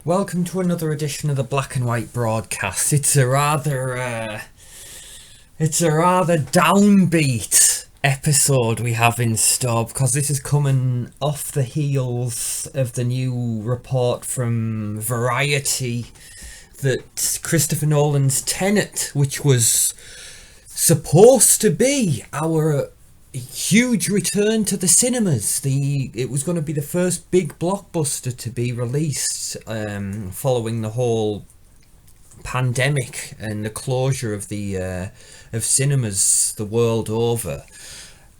Welcome to another edition of the Black and White broadcast. It's a rather downbeat episode we have in store because this is coming off the heels of the new report from Variety that Christopher Nolan's Tenet, which was supposed to be our huge return to the cinemas. It was going to be the first big blockbuster to be released following the whole pandemic and the closure of the of cinemas the world over.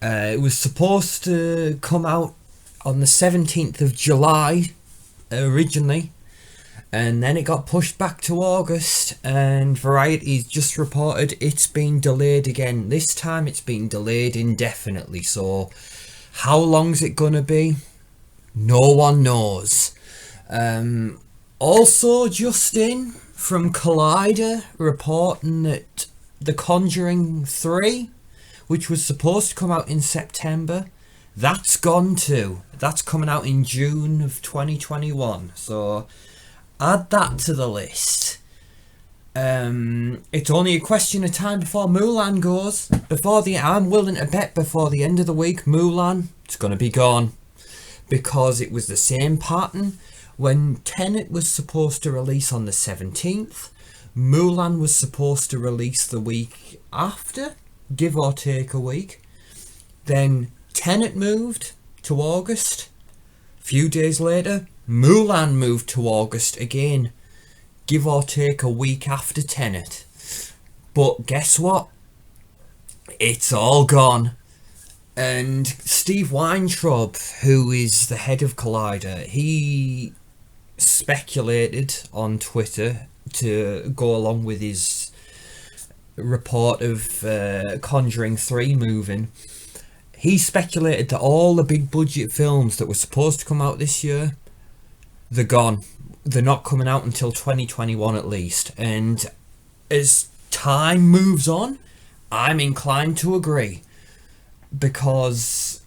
It was supposed to come out on the 17th of July originally, and then it got pushed back to August, and Variety's just reported it's been delayed again. This time it's been delayed indefinitely, so how long's it gonna be? No one knows. Also, just in from Collider reporting that The Conjuring 3, which was supposed to come out in September, that's gone too. That's coming out in June of 2021, so add that to the list. It's only a question of time before Mulan goes. I'm willing to bet before the end of the week, Mulan, it's gonna be gone. Because it was the same pattern. When Tenet was supposed to release on the 17th, Mulan was supposed to release the week after, give or take a week. Then Tenet moved to August. A few days later, Mulan moved to August again, give or take a week after Tenet. But guess what? It's all gone. And Steve Weintraub, who is the head of Collider, he speculated on Twitter to go along with his report of Conjuring 3 moving. He speculated that all the big budget films that were supposed to come out this year, they're gone. They're not coming out until 2021 at least. And as time moves on, I'm inclined to agree. Because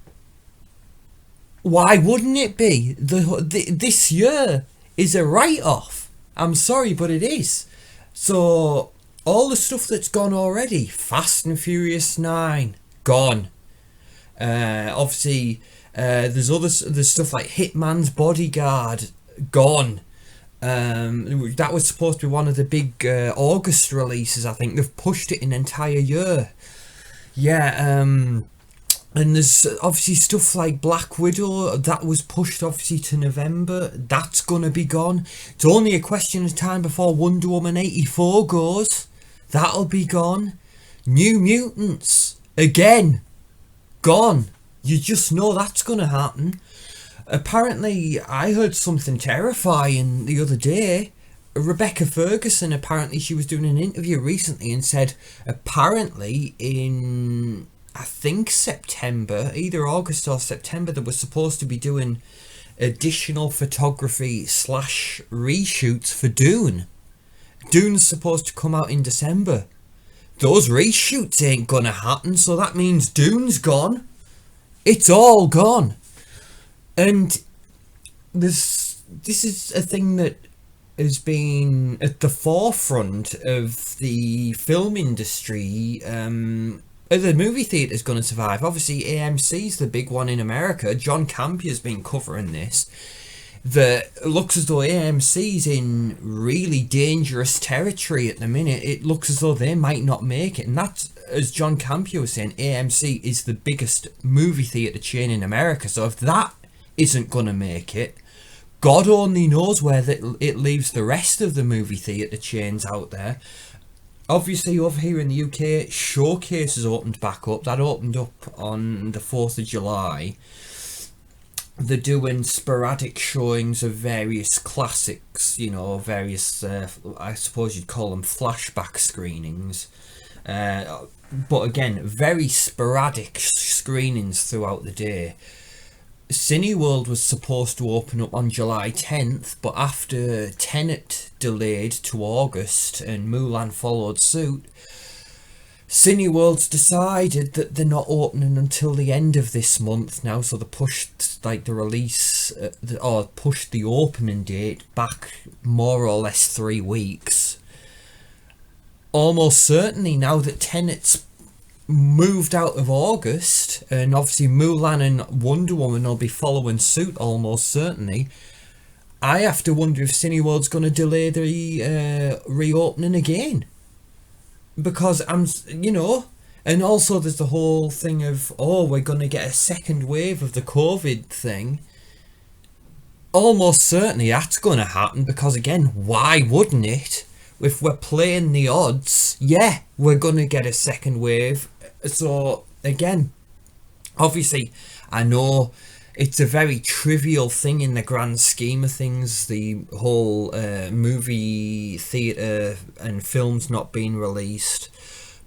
why wouldn't it be? This year is a write-off. I'm sorry, but it is. So all the stuff that's gone already, Fast and Furious 9, gone. Obviously, there's stuff like Hitman's Bodyguard, gone. That was supposed to be one of the big August releases. I think they've pushed it an entire year. Yeah. And there's obviously stuff like Black Widow that was pushed obviously to November. That's gonna be gone. It's only a question of time before Wonder Woman 84 goes. That'll be gone. New Mutants again, gone. You just know that's gonna happen. Apparently, I heard something terrifying the other day. Rebecca Ferguson, apparently she was doing an interview recently and said apparently in, I think, September, either August or September, they were supposed to be doing additional photography / reshoots for Dune. Dune's supposed to come out in December. Those reshoots ain't gonna happen, so that means Dune's gone. It's all gone. And this is a thing that has been at the forefront of the film industry. The movie theatre's going to survive. Obviously, AMC's the big one in America. John Campion's been covering this. That looks as though AMC's in really dangerous territory at the minute. It looks as though they might not make it. And that's, as John Campion was saying, AMC is the biggest movie theatre chain in America. So if that isn't going to make it, God only knows where it leaves the rest of the movie theatre chains out there. Obviously, over here in the UK, Showcase has opened back up. That opened up on the 4th of July. They're doing sporadic showings of various classics, various, I suppose you'd call them flashback screenings. But again, very sporadic screenings throughout the day. Cineworld was supposed to open up on July 10th, but after Tenet delayed to August and Mulan followed suit, Cineworld's decided that they're not opening until the end of this month now, so they pushed like the release or pushed the opening date back more or less 3 weeks. Almost certainly now that Tenet's moved out of August, and obviously Mulan and Wonder Woman will be following suit almost certainly. I have to wonder if Cineworld's going to delay the reopening again. Because and also there's the whole thing of, we're going to get a second wave of the COVID thing. Almost certainly that's going to happen because, again, why wouldn't it? If we're playing the odds, yeah, we're going to get a second wave. So, again, obviously, I know it's a very trivial thing in the grand scheme of things, the whole movie theatre and films not being released.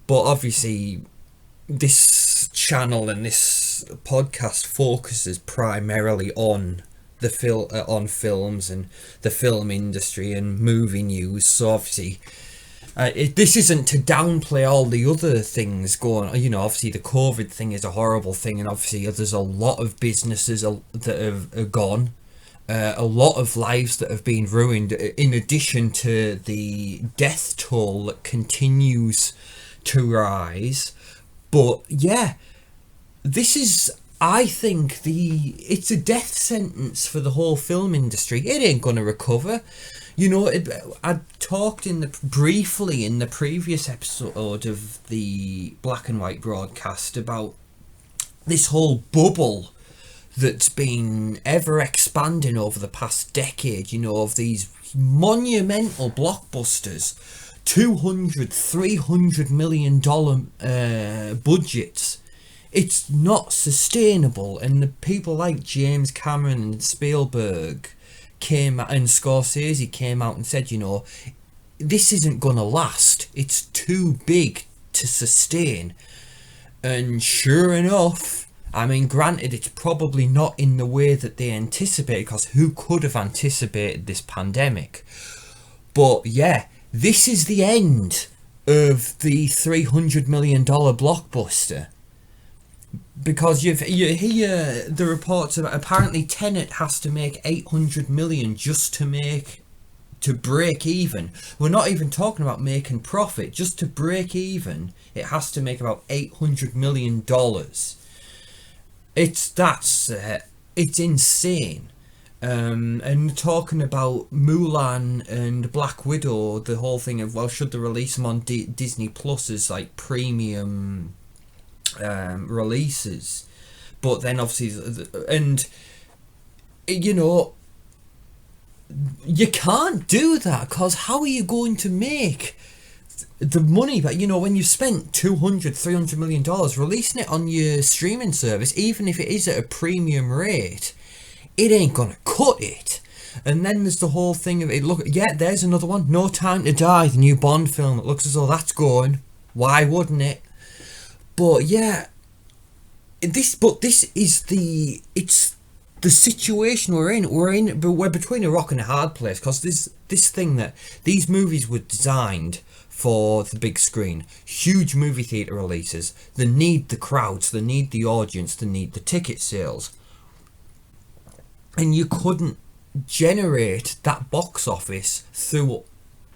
But obviously, this channel and this podcast focuses primarily on on films and the film industry and movie news. So obviously, this isn't to downplay all the other things going on. Obviously the COVID thing is a horrible thing, and obviously there's a lot of businesses that have gone, a lot of lives that have been ruined, in addition to the death toll that continues to rise. But yeah, this is, I think, it's a death sentence for the whole film industry. It ain't gonna recover. I talked briefly in the previous episode of the Black and White broadcast about this whole bubble that's been ever expanding over the past decade, of these monumental blockbusters, $200-300 million budgets. It's not sustainable, and the people like James Cameron and Spielberg and Scorsese came out and said, this isn't gonna last. It's too big to sustain. And sure enough, I mean, granted, it's probably not in the way that they anticipated, because who could have anticipated this pandemic? But yeah, this is the end of the $300 million blockbuster. Because you hear the reports about, apparently Tenet has to make 800 million just to break even. We're not even talking about making profit. Just to break even, it has to make about $800 million. It's insane. And talking about Mulan and Black Widow, the whole thing of, well, should they release them on Disney Plus as like premium releases? But then obviously, and you can't do that, because how are you going to make the money back? When you've spent $200-300 million releasing it on your streaming service, even if it is at a premium rate, it ain't gonna cut it. And then there's the whole thing of it. Look, yeah, there's another one, No Time to Die, the new Bond film. It looks as though that's going. Why wouldn't it? But yeah, this is the situation we're in. We're between a rock and a hard place, because this thing that these movies were designed for the big screen, huge movie theatre releases. They need the crowds, they need the audience, they need the ticket sales, and you couldn't generate that box office through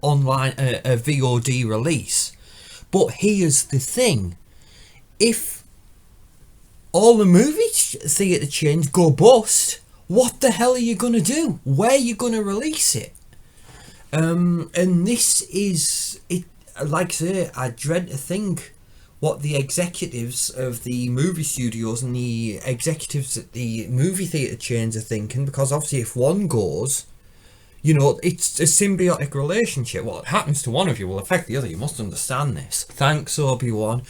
online a VOD release. But here's the thing: if all the movie theatre chains go bust, what the hell are you going to do? Where are you going to release it? And this is it. Like I say, I dread to think what the executives of the movie studios and the executives at the movie theatre chains are thinking, because obviously if one goes, it's a symbiotic relationship. What happens to one of you will affect the other. You must understand this. Thanks, Obi-Wan.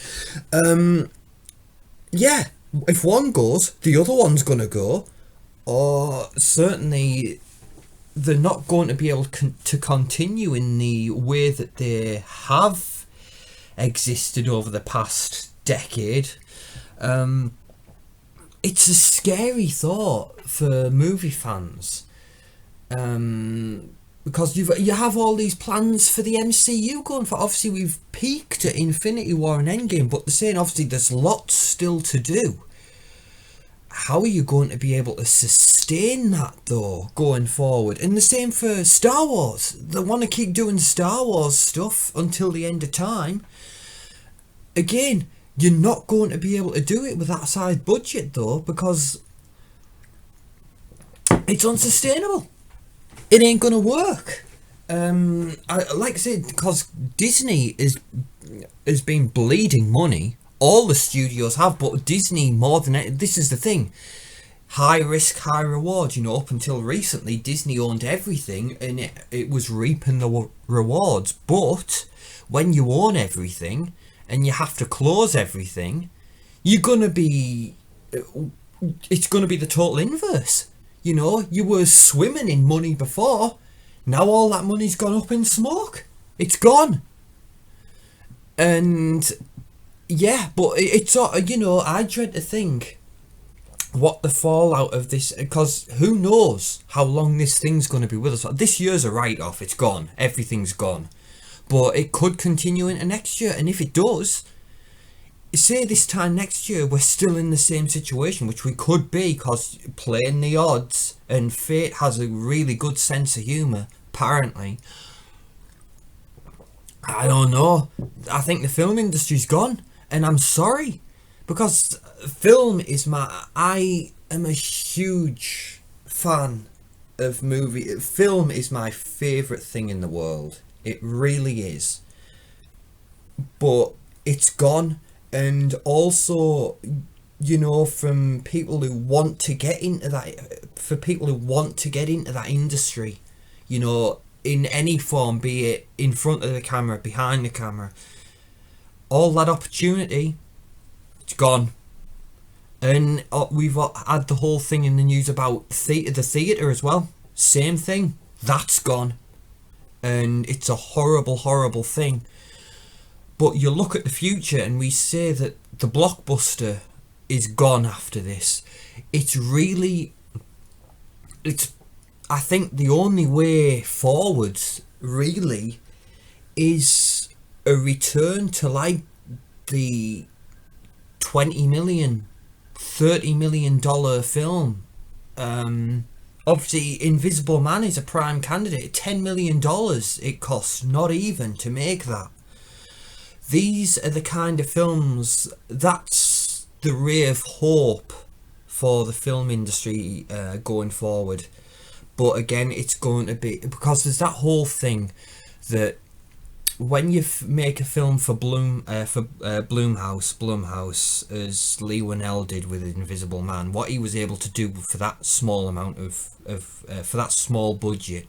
Yeah, if one goes, the other one's gonna go, or certainly they're not going to be able to continue in the way that they have existed over the past decade. It's a scary thought for movie fans, because you have all these plans for the MCU going for. Obviously, we've peaked at Infinity War and Endgame, but they're saying obviously there's lots still to do. How are you going to be able to sustain that though going forward? And the same for Star Wars. They want to keep doing Star Wars stuff until the end of time. Again, you're not going to be able to do it with that size budget though, because it's unsustainable. It ain't gonna work. Like I said, because Disney has been bleeding money. All the studios have, but Disney more than this is the thing. High risk, high reward. You know, up until recently, Disney owned everything, and it was reaping the rewards. But when you own everything and you have to close everything, you're gonna be. It's gonna be the total inverse. You know, you were swimming in money before. Now all that money's gone up in smoke. It's gone. And yeah, but it's you know, I dread to think what the fallout of this, because who knows how long this thing's going to be with us. This year's a write-off. It's gone. Everything's gone. But it could continue into next year, and if it does, say this time next year we're still in the same situation, which we could be, because playing the odds, and fate has a really good sense of humour apparently. I don't know. I think the film industry's gone, and I'm sorry, because film is I am a huge fan of movie. Film is my favourite thing in the world. It really is. But it's gone. And also, you know, from people who want to get into that, for people who want to get into that industry, you know, in any form, be it in front of the camera, behind the camera, all that opportunity, it's gone. And we've had the whole thing in the news about the theatre as well. Same thing. That's gone. And it's a horrible, horrible thing. But you look at the future and we say that the blockbuster is gone after this. It's I think the only way forwards really is a return to like the $20 million, $30 million film. Obviously Invisible Man is a prime candidate. $10 million it costs, not even, to make that. These are the kind of films, that's the ray of hope for the film industry going forward. But again, it's going to be, because there's that whole thing that when you make a film for Blumhouse, as Lee Whannell did with Invisible Man, what he was able to do for that small amount for that small budget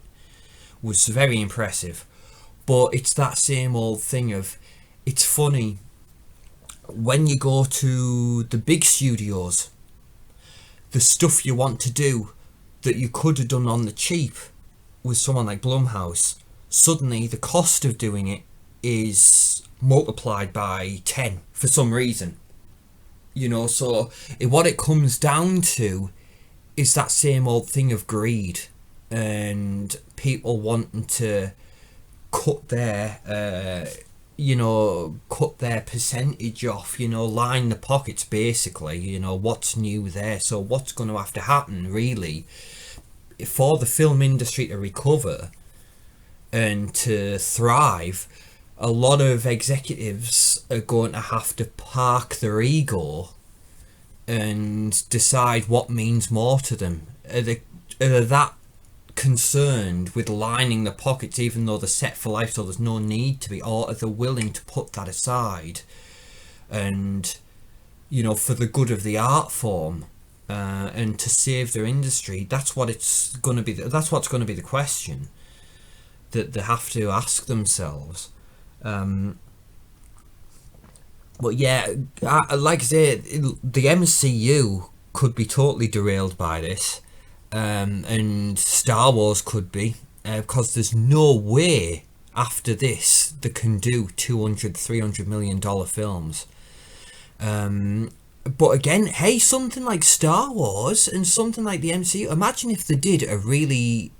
was very impressive. But it's that same old thing of, it's funny, when you go to the big studios, the stuff you want to do that you could have done on the cheap with someone like Blumhouse, suddenly the cost of doing it is multiplied by 10 for some reason. You know, so what it comes down to is that same old thing of greed and people wanting to cut their percentage off, you know, line the pockets basically, you know, what's new there. So what's going to have to happen really for the film industry to recover and to thrive? A lot of executives are going to have to park their ego and decide what means more to them. Are they that concerned with lining the pockets even though they're set for life, so there's no need to be, or are they willing to put that aside and, you know, for the good of the art form and to save their industry? That's what it's going to be. That's what's going to be the question that they have to ask themselves. But yeah, like I say, the MCU could be totally derailed by this. And Star Wars could be, because there's no way after this they can do $200-300 million films. But again, hey, something like Star Wars and something like the MCU, imagine if they did a really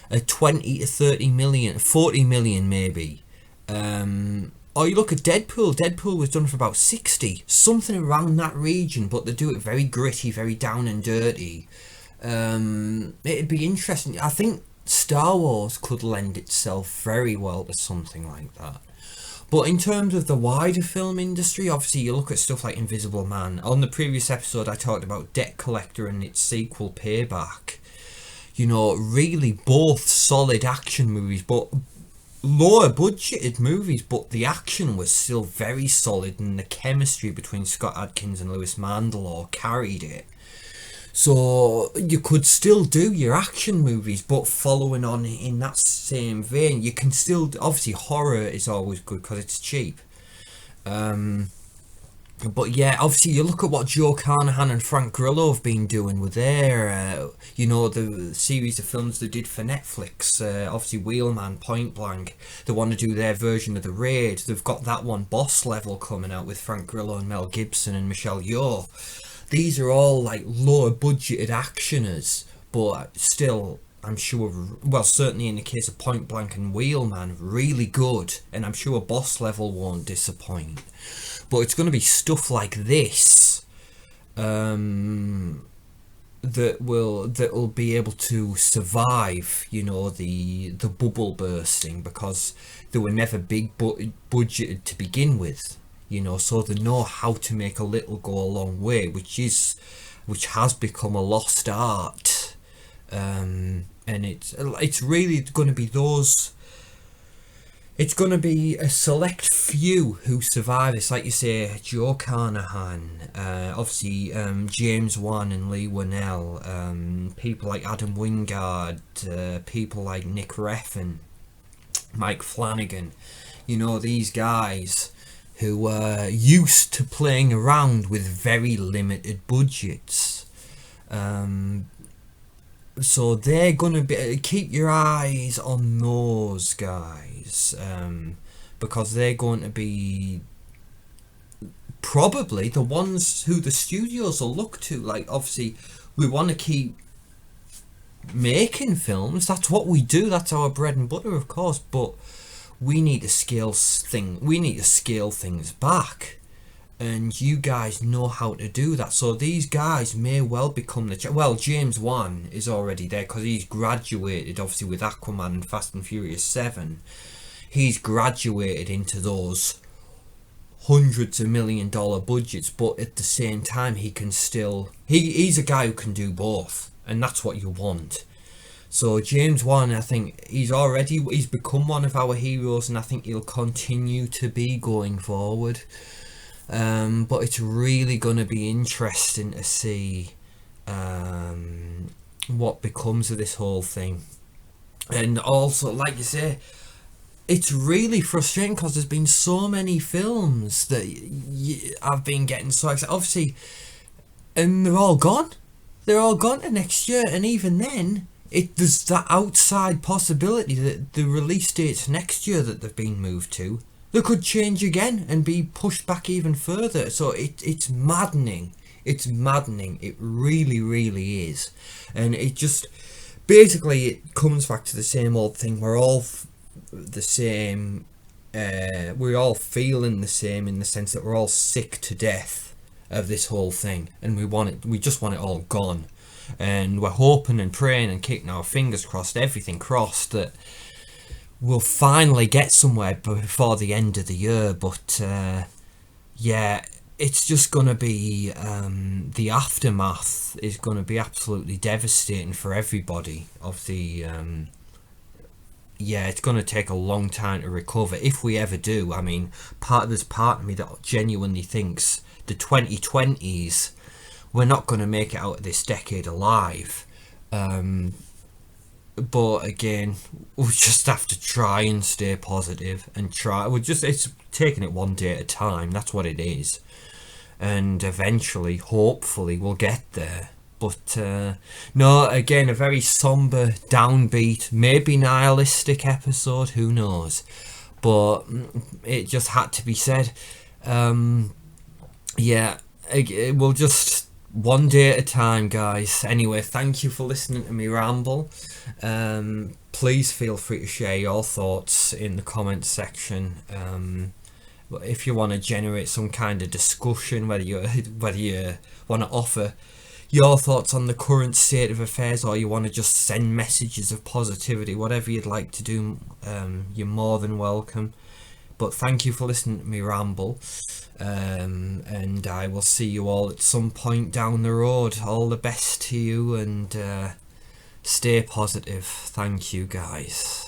a 20 to 30 million, 40 million maybe. Or you look at Deadpool. Deadpool was done for about 60, something around that region, but they do it very gritty, very down and dirty. It'd be interesting. I think Star Wars could lend itself very well to something like that. But in terms of the wider film industry, obviously you look at stuff like Invisible Man. On the previous episode I talked about Debt Collector and its sequel Payback. You know, really both solid action movies, but lower budgeted movies, but the action was still very solid, and the chemistry between Scott Adkins and Louis Mandylor carried it. So you could still do your action movies, but following on in that same vein, you can still, obviously horror is always good because it's cheap. But yeah, obviously you look at what Joe Carnahan and Frank Grillo have been doing with their, the series of films they did for Netflix. Obviously Wheelman, Point Blank. They want to do their version of The Raid. They've got that one, Boss Level, coming out with Frank Grillo and Mel Gibson and Michelle Yeoh. These are all like lower budgeted actioners, but still, I'm sure, well, certainly in the case of Point Blank and Wheelman, really good, and I'm sure Boss Level won't disappoint. But it's going to be stuff like this that will be able to survive, the bubble bursting, because they were never big budgeted to begin with. So they know how to make a little go a long way, which has become a lost art, and it's really going to be those. It's going to be a select few who survive this, like you say, Joe Carnahan, obviously James Wan and Lee Whannell, people like Adam Wingard, people like Nick Refn, Mike Flanagan, these guys who were used to playing around with very limited budgets. So they're gonna be, keep your eyes on those guys, because they're going to be probably the ones who the studios will look to. Like, obviously we want to keep making films, that's what we do, that's our bread and butter, of course, but we need to scale things back, and you guys know how to do that. So these guys may well become James Wan is already there because he's graduated, obviously, with Aquaman and Fast and Furious 7. He's graduated into those hundreds of $1 million budgets, but at the same time he can still, he's a guy who can do both, and that's what you want. So James Wan, I think he's become one of our heroes, and I think he'll continue to be going forward. But it's really going to be interesting to see what becomes of this whole thing. And also, like you say, it's really frustrating because there's been so many films that I've been getting so excited, obviously, and they're all gone. They're all gone to next year, and even then, there's that outside possibility that the release dates next year that they've been moved to, they could change again and be pushed back even further. So it's maddening. It's maddening. It really, really is. And it just, basically, it comes back to the same old thing. We're all the same. We're all feeling the same, in the sense that we're all sick to death of this whole thing, and we just want it all gone. And we're hoping and praying and keeping our fingers crossed, everything crossed, that we'll finally get somewhere before the end of the year. But yeah, it's just going to be, the aftermath is going to be absolutely devastating for everybody of the, it's going to take a long time to recover, if we ever do. I mean, there's part of me that genuinely thinks the 2020s, we're not going to make it out of this decade alive. But again, we'll just have to try and stay positive and try. It's taking it one day at a time. That's what it is. And eventually, hopefully, we'll get there. But no, again, a very somber, downbeat, maybe nihilistic episode. Who knows? But it just had to be said. Yeah, we'll just one day at a time, guys. Anyway, thank you for listening to me ramble. Please feel free to share your thoughts in the comments section. If you want to generate some kind of discussion, whether you want to offer your thoughts on the current state of affairs, or you want to just send messages of positivity, whatever you'd like to do, you're more than welcome. But thank you for listening to me ramble, and I will see you all at some point down the road. All the best to you, and stay positive. Thank you, guys.